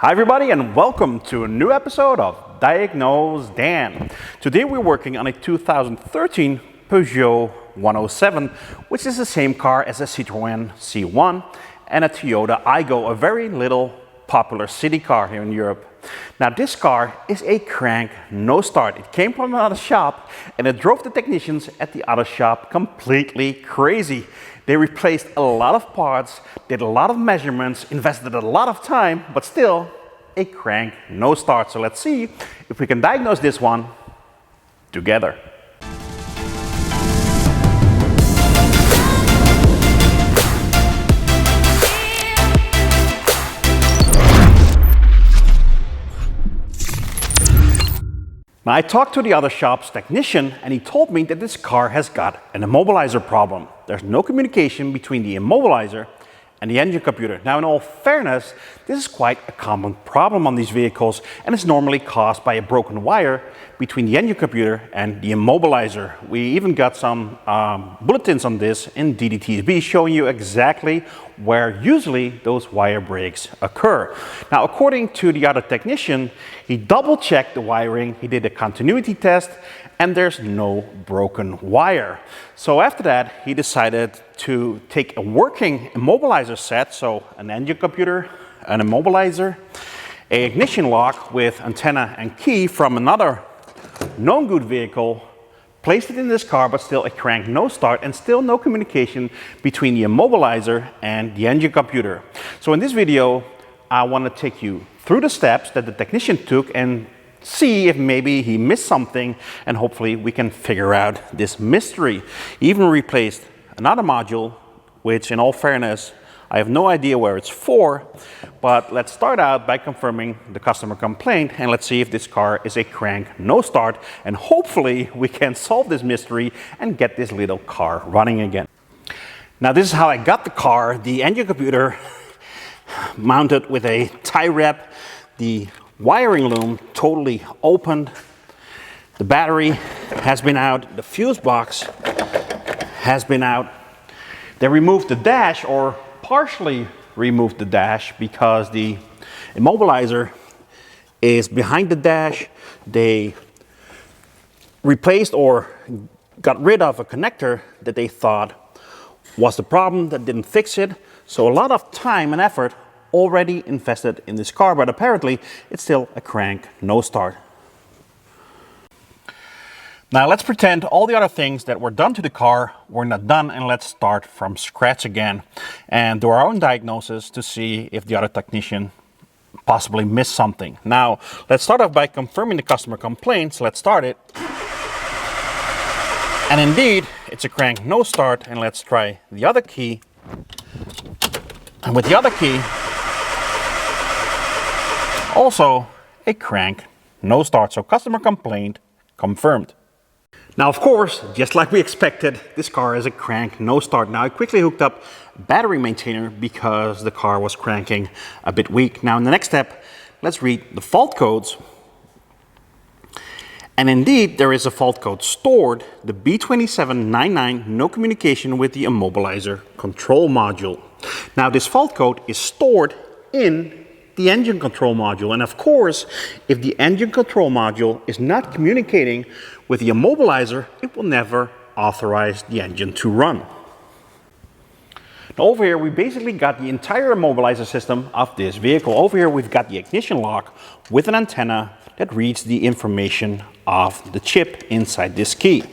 Hi everybody and welcome to a new episode of Diagnose Dan. Today we're working on a 2013 Peugeot 107, which is the same car as a Citroen C1 and a Toyota Aygo, a very little popular city car here in Europe. Now this car is a crank no start. It came from another shop and it drove the technicians at the other shop completely crazy. They replaced a lot of parts, did a lot of measurements, invested a lot of time, but still a crank no start. So let's see if we can diagnose this one together. Now, I talked to the other shop's technician and he told me that this car has got an immobilizer problem. There's no communication between the immobilizer and the engine computer. Now, in all fairness, this is quite a common problem on these vehicles and it's normally caused by a broken wire between the engine computer and the immobilizer. We even got some bulletins on this in DDTSB showing you exactly where usually those wire breaks occur. Now, according to the other technician, he double-checked the wiring, he did a continuity test, and there's no broken wire. So after that, he decided to take a working immobilizer set, so an engine computer, an immobilizer, an ignition lock with antenna and key from another known good vehicle, placed it in this car, but still a crank no start and still no communication between the immobilizer and the engine computer. So in this video, I want to take you through the steps that the technician took and see if maybe he missed something, and hopefully we can figure out this mystery. He even replaced another module, which in all fairness, I have no idea where it's for, but let's start out by confirming the customer complaint and let's see if this car is a crank no start, and hopefully we can solve this mystery and get this little car running again. Now this is how I got the car. The engine computer mounted with a tie wrap, the wiring loom totally opened, the battery has been out, the fuse box has been out. They removed the dash, or partially removed the dash, because the immobilizer is behind the dash. They replaced or got rid of a connector that they thought was the problem, that didn't fix it. So a lot of time and effort already invested in this car, but apparently it's still a crank no start. Now let's pretend all the other things that were done to the car were not done, and let's start from scratch again and do our own diagnosis to see if the other technician possibly missed something. Now let's start off by confirming the customer complaints. Let's start it. And indeed, it's a crank no start, and let's try the other key. And with the other key, also a crank no start. So customer complaint confirmed. Now, of course, just like we expected, this car is a crank no start. Now I quickly hooked up battery maintainer because the car was cranking a bit weak. Now in the next step, let's read the fault codes. And indeed, there is a fault code stored, the B2799, no communication with the immobilizer control module. Now this fault code is stored in the engine control module, and of course, if the engine control module is not communicating with the immobilizer, it will never authorize the engine to run. Now over here, we basically got the entire immobilizer system of this vehicle. Over here, we've got the ignition lock with an antenna that reads the information of the chip inside this key.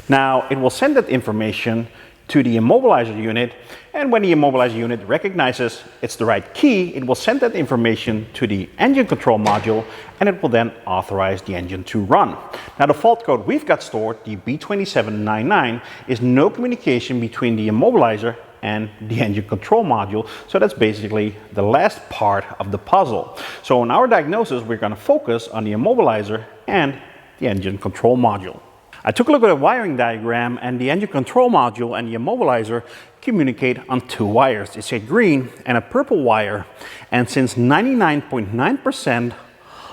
Now, it will send that information to the immobilizer unit, and when the immobilizer unit recognizes it's the right key, it will send that information to the engine control module, and it will then authorize the engine to run. Now the fault code we've got stored, the B2799, is no communication between the immobilizer and the engine control module, so that's basically the last part of the puzzle. So in our diagnosis, we're going to focus on the immobilizer and the engine control module. I took a look at a wiring diagram, and the engine control module and the immobilizer communicate on two wires. It's a green and a purple wire, and since 99.9%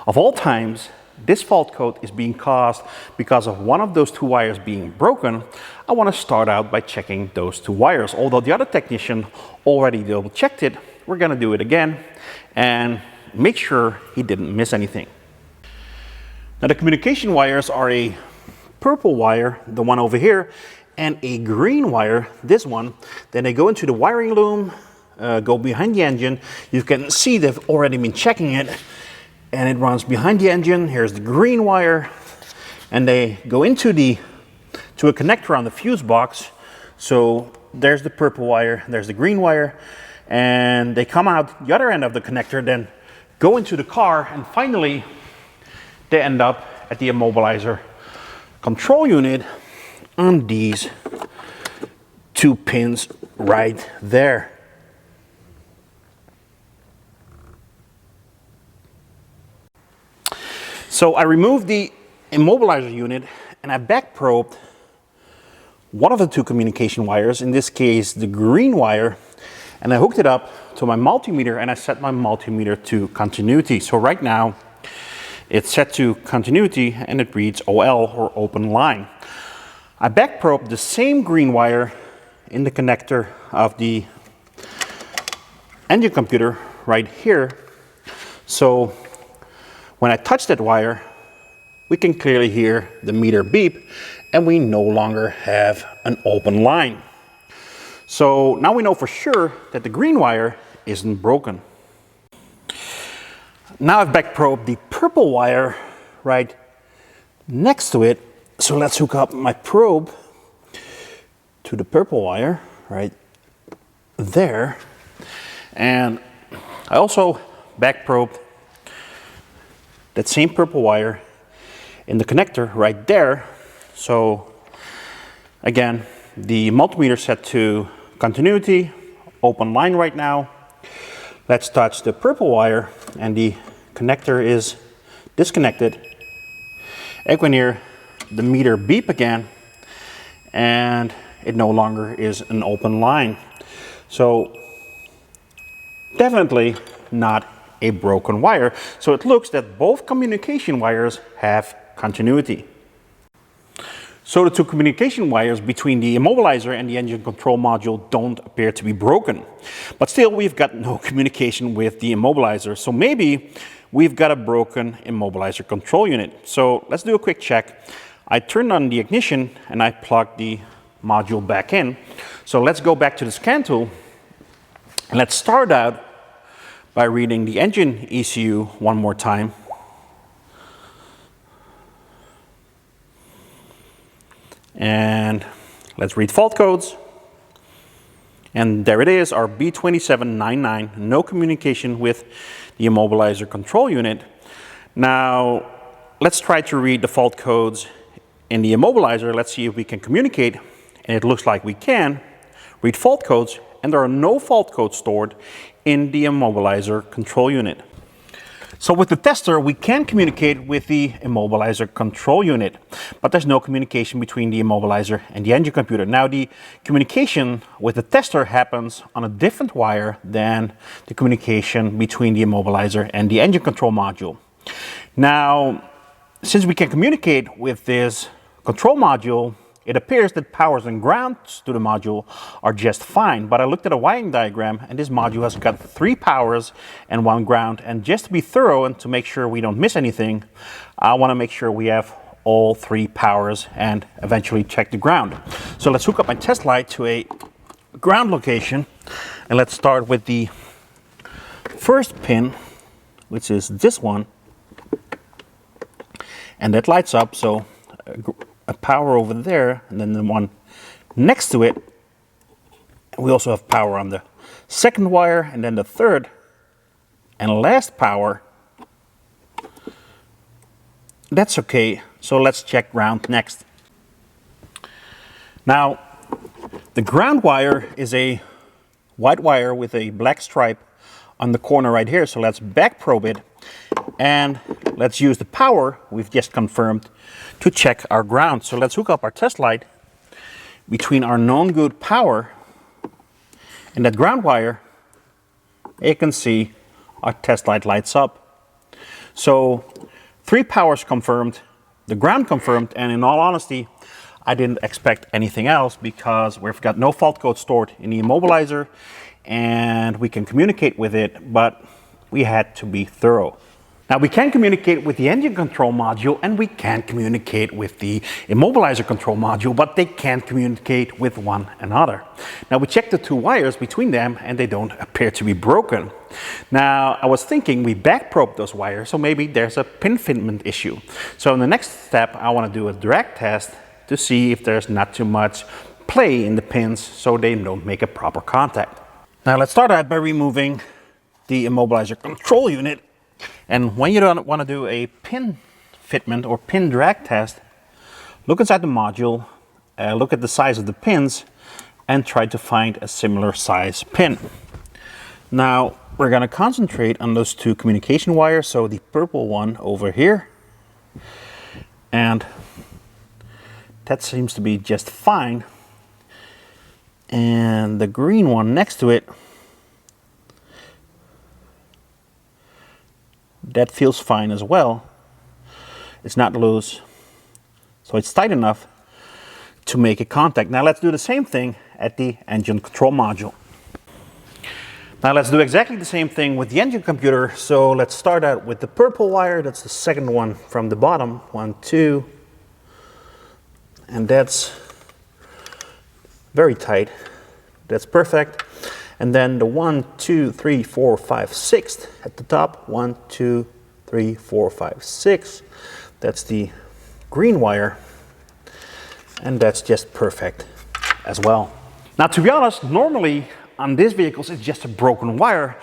of all times this fault code is being caused because of one of those two wires being broken, I want to start out by checking those two wires. Although the other technician already double checked it, we're going to do it again, and make sure he didn't miss anything. Now the communication wires are a purple wire, the one over here, and a green wire, this one. Then they go into the wiring loom, go behind the engine. You can see they've already been checking it, and it runs behind the engine. Here's the green wire, and they go into to a connector on the fuse box. So there's the purple wire, there's the green wire, and they come out the other end of the connector, then go into the car, and finally they end up at the immobilizer control unit on these 2 pins right there. So I removed the immobilizer unit and I back probed one of the 2 communication wires, in this case the green wire, and I hooked it up to my multimeter, and I set my multimeter to continuity. So right now it's set to continuity and it reads OL, or open line. I back probed the same green wire in the connector of the engine computer right here. So when I touch that wire, we can clearly hear the meter beep, and we no longer have an open line. So now we know for sure that the green wire isn't broken. Now I've back probed the purple wire right next to it. So let's hook up my probe to the purple wire right there. And I also back probed that same purple wire in the connector right there. So again, the multimeter set to continuity, open line right now. Let's touch the purple wire, and the connector is disconnected. And when hear the meter beep again, and it no longer is an open line. So definitely not a broken wire. So it looks that both communication wires have continuity. So the 2 communication wires between the immobilizer and the engine control module don't appear to be broken. But still, we've got no communication with the immobilizer. So maybe we've got a broken immobilizer control unit. So let's do a quick check. I turned on the ignition and I plugged the module back in. So let's go back to the scan tool, and let's start out by reading the engine ECU one more time. And let's read fault codes. And there it is, our B2799, no communication with the immobilizer control unit. Now, let's try to read the fault codes in the immobilizer. Let's see if we can communicate. And it looks like we can read fault codes, and there are no fault codes stored in the immobilizer control unit. So with the tester, we can communicate with the immobilizer control unit, but there's no communication between the immobilizer and the engine computer. Now, the communication with the tester happens on a different wire than the communication between the immobilizer and the engine control module. Now, since we can communicate with this control module, it appears that powers and grounds to the module are just fine, but I looked at a wiring diagram, and this module has got 3 powers and 1 ground. And just to be thorough and to make sure we don't miss anything, I want to make sure we have all 3 powers and eventually check the ground. So let's hook up my test light to a ground location, and let's start with the first pin, which is this one, and that lights up. So a power over there, and then the one next to it. We also have power on the second wire, and then the third and last power. That's okay. So let's check ground next. Now, the ground wire is a white wire with a black stripe on the corner right here. So let's back probe it, and let's use the power we've just confirmed to check our ground. So let's hook up our test light between our known good power and that ground wire. You can see our test light lights up. So 3 powers confirmed, the ground confirmed, and in all honesty, I didn't expect anything else because we've got no fault code stored in the immobilizer and we can communicate with it. But we had to be thorough. Now we can communicate with the engine control module and we can communicate with the immobilizer control module, but they can't communicate with one another. Now we checked the two wires between them and they don't appear to be broken. Now I was thinking we back probe those wires, so maybe there's a pin fitment issue. So in the next step I want to do a drag test to see if there's not too much play in the pins so they don't make a proper contact. Now let's start out by removing the immobilizer control unit. And when you don't want to do a pin fitment or pin drag test, look inside the module, look at the size of the pins, and try to find a similar size pin. Now we're going to concentrate on those two communication wires, so the purple one over here, and that seems to be just fine, and the green one next to it, that feels fine as well. It's not loose, so it's tight enough to make a contact. Now let's do the same thing at the engine control module. Now let's do exactly the same thing with the engine computer. So let's start out with the purple wire. That's the second one from the bottom. 1, 2, and that's very tight. That's perfect. And then the 1, 2, 3, 4, 5, 6 at the top. 1, 2, 3, 4, 5, 6. That's the green wire. And that's just perfect as well. Now to be honest, normally on these vehicles it's just a broken wire,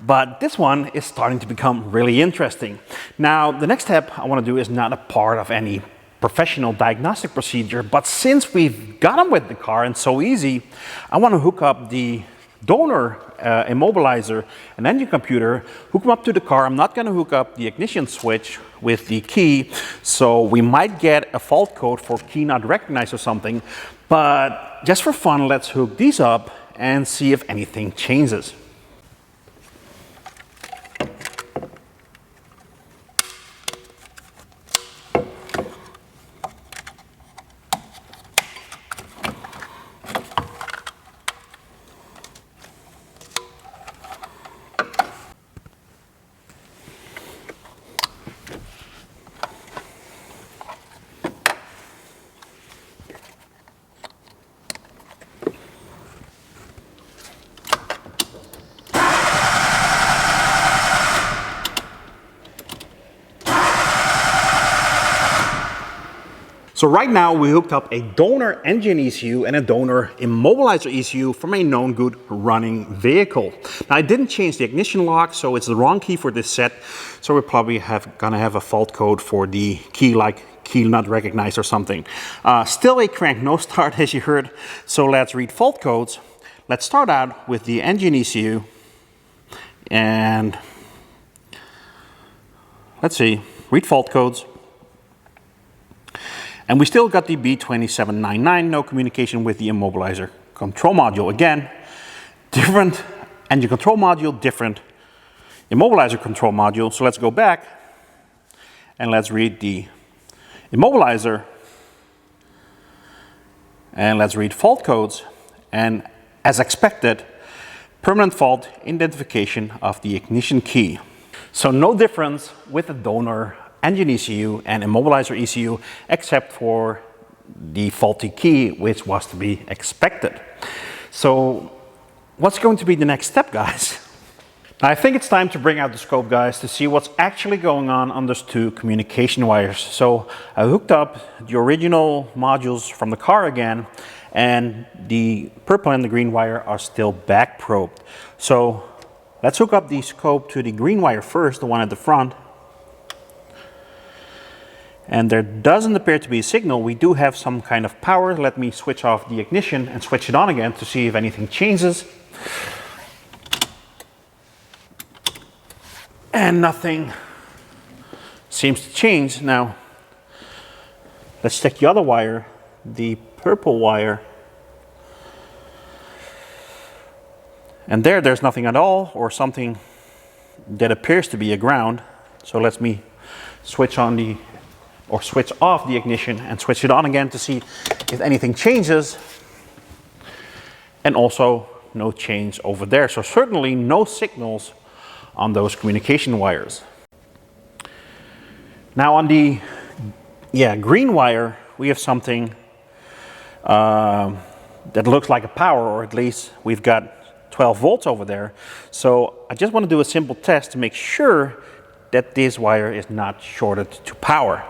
but this one is starting to become really interesting. Now the next step I want to do is not a part of any professional diagnostic procedure, but since we've got them with the car and so easy, I want to hook up the donor immobilizer and engine computer, hook them up to the car. I'm not going to hook up the ignition switch with the key, so we might get a fault code for key not recognized or something, but just for fun, let's hook these up and see if anything changes. So right now we hooked up a donor engine ECU and a donor immobilizer ECU from a known good running vehicle. Now I didn't change the ignition lock, so it's the wrong key for this set. So we're probably gonna have a fault code for the key, like key not recognized or something. Still a crank no start as you heard. So let's read fault codes. Let's start out with the engine ECU and let's see, read fault codes. And we still got the B2799, no communication with the immobilizer control module. Again, different engine control module, different immobilizer control module. So let's go back and let's read the immobilizer and let's read fault codes. And as expected, permanent fault identification of the ignition key. So no difference with the donor engine ECU and immobilizer ECU except for the faulty key, which was to be expected. So what's going to be the next step, guys? I think it's time to bring out the scope, guys, to see what's actually going on those two communication wires. So I hooked up the original modules from the car again, and the purple and the green wire are still back probed. So let's hook up the scope to the green wire first, the one at the front. And there doesn't appear to be a signal. We do have some kind of power. Let me switch off the ignition and switch it on again to see if anything changes. And nothing seems to change. Now, let's check the other wire, the purple wire. And there's nothing at all, or something that appears to be a ground. So let me switch on or switch off the ignition and switch it on again to see if anything changes. And also no change over there. So certainly no signals on those communication wires. Now on the green wire, we have something that looks like a power, or at least we've got 12 volts over there. So I just want to do a simple test to make sure that this wire is not shorted to power.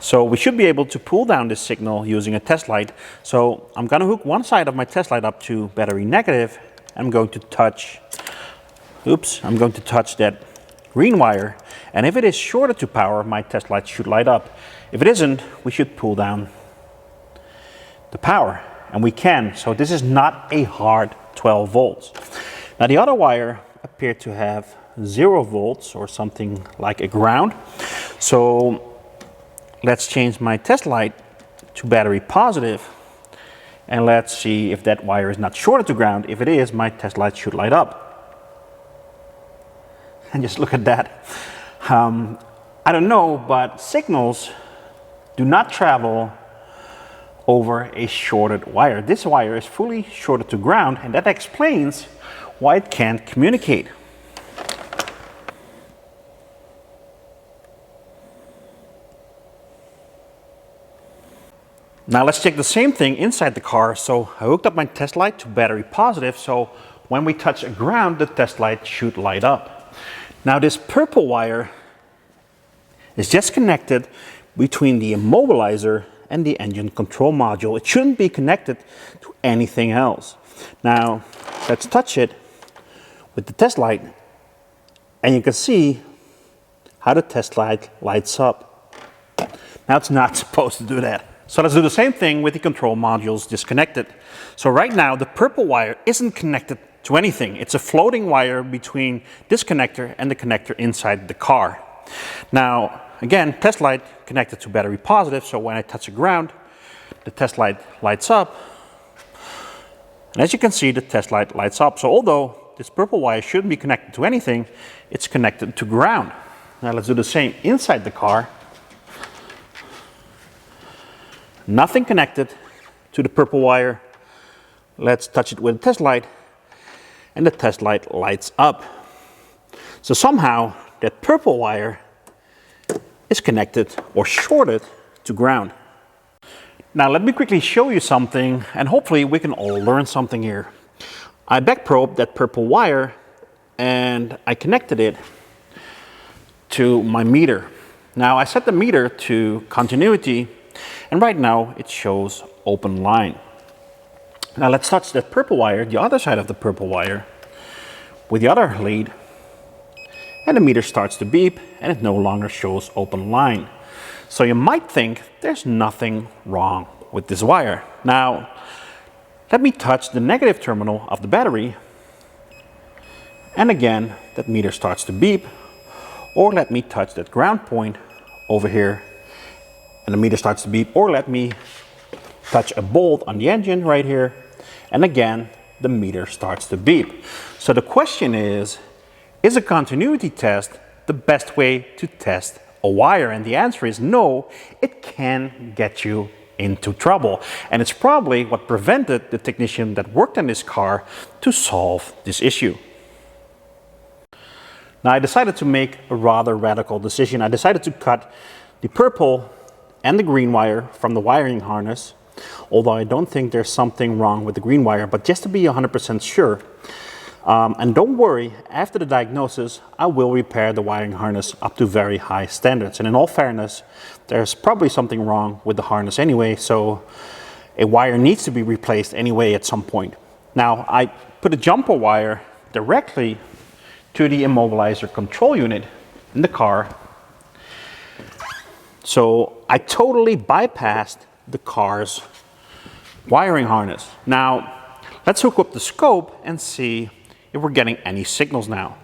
So we should be able to pull down this signal using a test light. So I'm going to hook one side of my test light up to battery negative. I'm going to touch that green wire, and if it is shorted to power, my test light should light up. If it isn't, we should pull down the power, and we can. So this is not a hard 12 volts. Now the other wire appeared to have 0 volts or something like a ground. So let's change my test light to battery positive, and let's see if that wire is not shorted to ground. If it is, my test light should light up. And just look at that. I don't know, but signals do not travel over a shorted wire. This wire is fully shorted to ground, and that explains why it can't communicate. Now let's check the same thing inside the car. So I hooked up my test light to battery positive, so when we touch a ground, the test light should light up. Now this purple wire is just connected between the immobilizer and the engine control module. It shouldn't be connected to anything else. Now let's touch it with the test light, and you can see how the test light lights up. Now it's not supposed to do that. So let's do the same thing with the control modules disconnected. So right now the purple wire isn't connected to anything. It's a floating wire between this connector and the connector inside the car. Now again, test light connected to battery positive, so when I touch the ground, the test light lights up. And as you can see, the test light lights up. So although this purple wire shouldn't be connected to anything, it's connected to ground. Now let's do the same inside the car. Nothing connected to the purple wire. Let's touch it with a test light, and the test light lights up. So somehow that purple wire is connected or shorted to ground. Now let me quickly show you something, and hopefully we can all learn something here. I back probed that purple wire and I connected it to my meter. Now I set the meter to continuity, and right now it shows open line. Now let's touch that purple wire, the other side of the purple wire, with the other lead, and the meter starts to beep and it no longer shows open line. So you might think there's nothing wrong with this wire. Now let me touch the negative terminal of the battery, and again that meter starts to beep. Or let me touch that ground point over here and the meter starts to beep. Or let me touch a bolt on the engine right here, and again the meter starts to beep. So the question is a continuity test the best way to test a wire? And the answer is no, it can get you into trouble. And it's probably what prevented the technician that worked on this car to solve this issue. Now I decided to make a rather radical decision. I decided to cut the purple and the green wire from the wiring harness, although I don't think there's something wrong with the green wire, but just to be 100% sure. And don't worry, after the diagnosis, I will repair the wiring harness up to very high standards. And in all fairness, there's probably something wrong with the harness anyway, so a wire needs to be replaced anyway at some point. Now, I put a jumper wire directly to the immobilizer control unit in the car. So I totally bypassed the car's wiring harness. Now, let's hook up the scope and see if we're getting any signals now.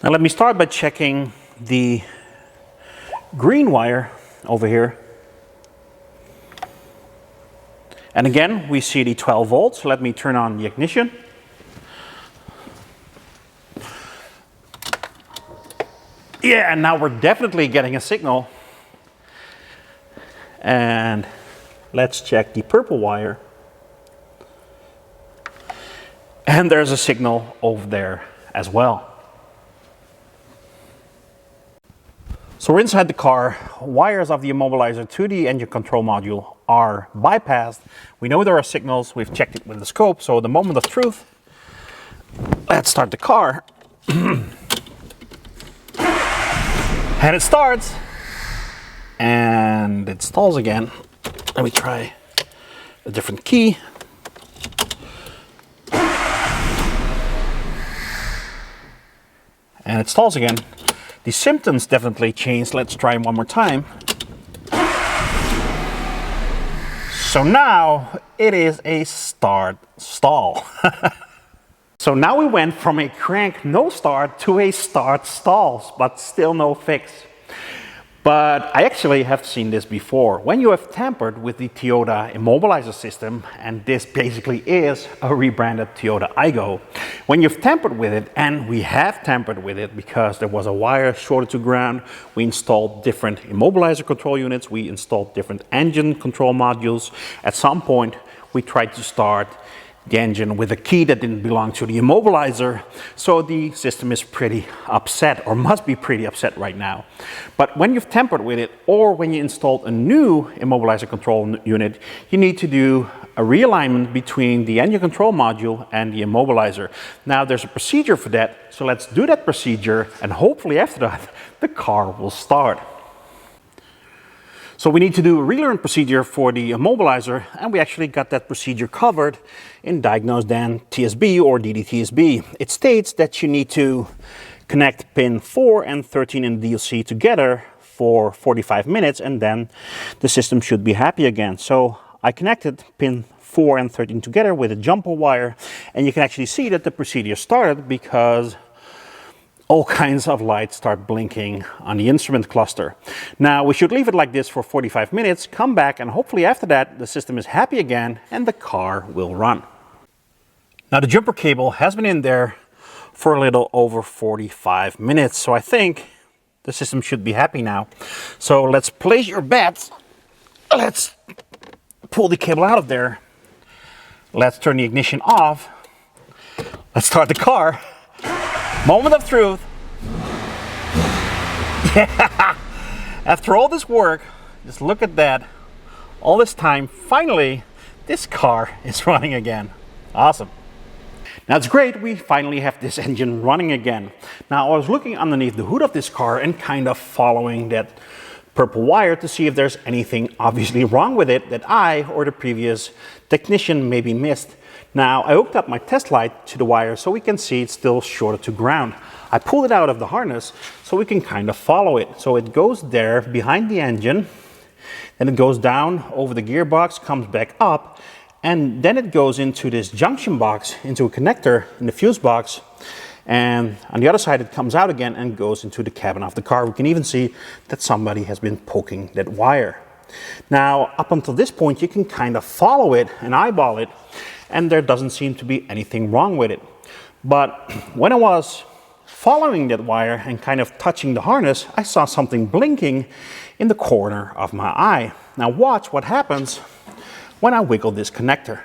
Now let me start by checking the green wire over here. And again, we see the 12 volts. Let me turn on the ignition. Yeah, and now we're definitely getting a signal. And let's check the purple wire. And there's a signal over there as well. So we're inside the car. Wires of the immobilizer to the engine control module are bypassed. We know there are signals. We've checked it with the scope. So the moment of truth, let's start the car. And it starts. And it stalls again. Let me try a different key. And it stalls again. The symptoms definitely changed. Let's try one more time. So now it is a start stall. So now we went from a crank no start to a start stalls, but still no fix. But I actually have seen this before. When you have tampered with the Toyota immobilizer system, and this basically is a rebranded Toyota Aygo, when you've tampered with it, and we have tampered with it because there was a wire shorted to ground, we installed different immobilizer control units, we installed different engine control modules. At some point, we tried to start the engine with a key that didn't belong to the immobilizer, so the system is pretty upset, or must be pretty upset right now. But when you've tampered with it, or when you installed a new immobilizer control unit, you need to do a realignment between the engine control module and the immobilizer. Now there's a procedure for that, so let's do that procedure, and hopefully after that the car will start. So we need to do a relearn procedure for the immobilizer, and we actually got that procedure covered in Diagnose Dan TSB or DDTSB. It states that you need to connect pin 4 and 13 in the DLC together for 45 minutes, and then the system should be happy again. So I connected pin 4 and 13 together with a jumper wire, and you can actually see that the procedure started because all kinds of lights start blinking on the instrument cluster. Now we should leave it like this for 45 minutes, come back, and hopefully after that the system is happy again and the car will run. Now the jumper cable has been in there for a little over 45 minutes, so I think the system should be happy now. So let's place your bets. Let's pull the cable out of there. Let's turn the ignition off. Let's start the car. Moment of truth. Yeah. After all this work, just look at that. All this time, finally, this car is running again. Awesome. Now it's great, we finally have this engine running again. Now I was looking underneath the hood of this car and kind of following that purple wire to see if there's anything obviously wrong with it that I or the previous technician maybe missed. Now I hooked up my test light to the wire so we can see it's still shorted to ground. I pulled it out of the harness so we can kind of follow it. So it goes there behind the engine, then it goes down over the gearbox, comes back up, and then it goes into this junction box, into a connector in the fuse box, and on the other side it comes out again and goes into the cabin of the car. We can even see that somebody has been poking that wire. Now up until this point you can kind of follow it and eyeball it, and there doesn't seem to be anything wrong with it. But when I was following that wire and kind of touching the harness, I saw something blinking in the corner of my eye. Now watch what happens when I wiggle this connector.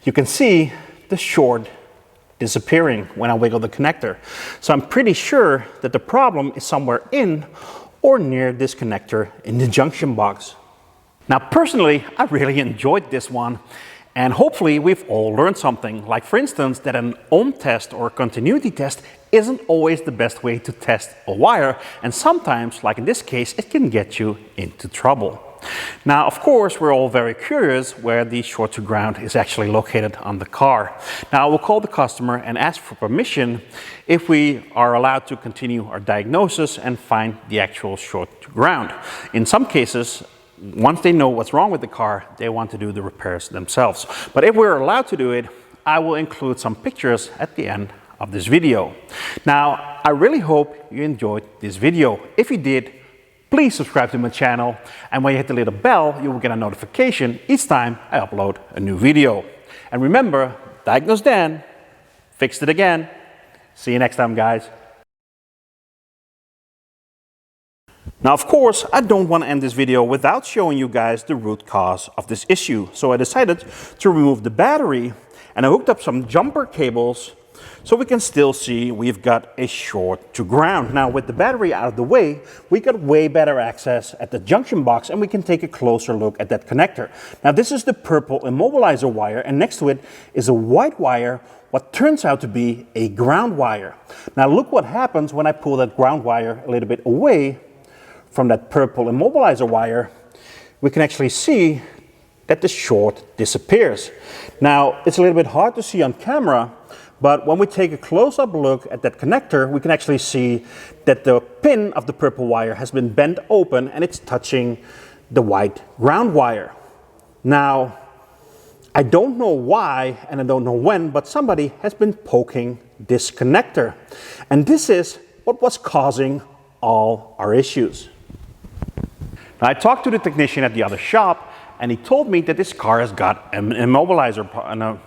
You can see the short disappearing when I wiggle the connector. So I'm pretty sure that the problem is somewhere in or near this connector in the junction box. Now personally, I really enjoyed this one, and hopefully we've all learned something, like for instance that an ohm test or continuity test isn't always the best way to test a wire, and sometimes, like in this case, it can get you into trouble. Now of course we're all very curious where the short to ground is actually located on the car. Now we'll call the customer and ask for permission if we are allowed to continue our diagnosis and find the actual short to ground. In some cases, once they know what's wrong with the car, they want to do the repairs themselves. But if we're allowed to do it, I will include some pictures at the end of this video. Now, I really hope you enjoyed this video. If you did, please subscribe to my channel, and when you hit the little bell, you will get a notification each time I upload a new video. And remember, Diagnose Dan, fixed it again. See you next time, guys. Now, of course, I don't want to end this video without showing you guys the root cause of this issue. So I decided to remove the battery And I hooked up some jumper cables so we can still see we've got a short to ground. Now with the battery out of the way, we got way better access at the junction box and we can take a closer look at that connector. Now this is the purple immobilizer wire, and next to it is a white wire, what turns out to be a ground wire. Now look what happens when I pull that ground wire a little bit away from that purple immobilizer wire. We can actually see that the short disappears. Now it's a little bit hard to see on camera, but when we take a close-up look at that connector, we can actually see that the pin of the purple wire has been bent open and it's touching the white ground wire. Now, I don't know why and I don't know when, but somebody has been poking this connector. And this is what was causing all our issues. Now, I talked to the technician at the other shop and he told me that this car has got an immobilizer,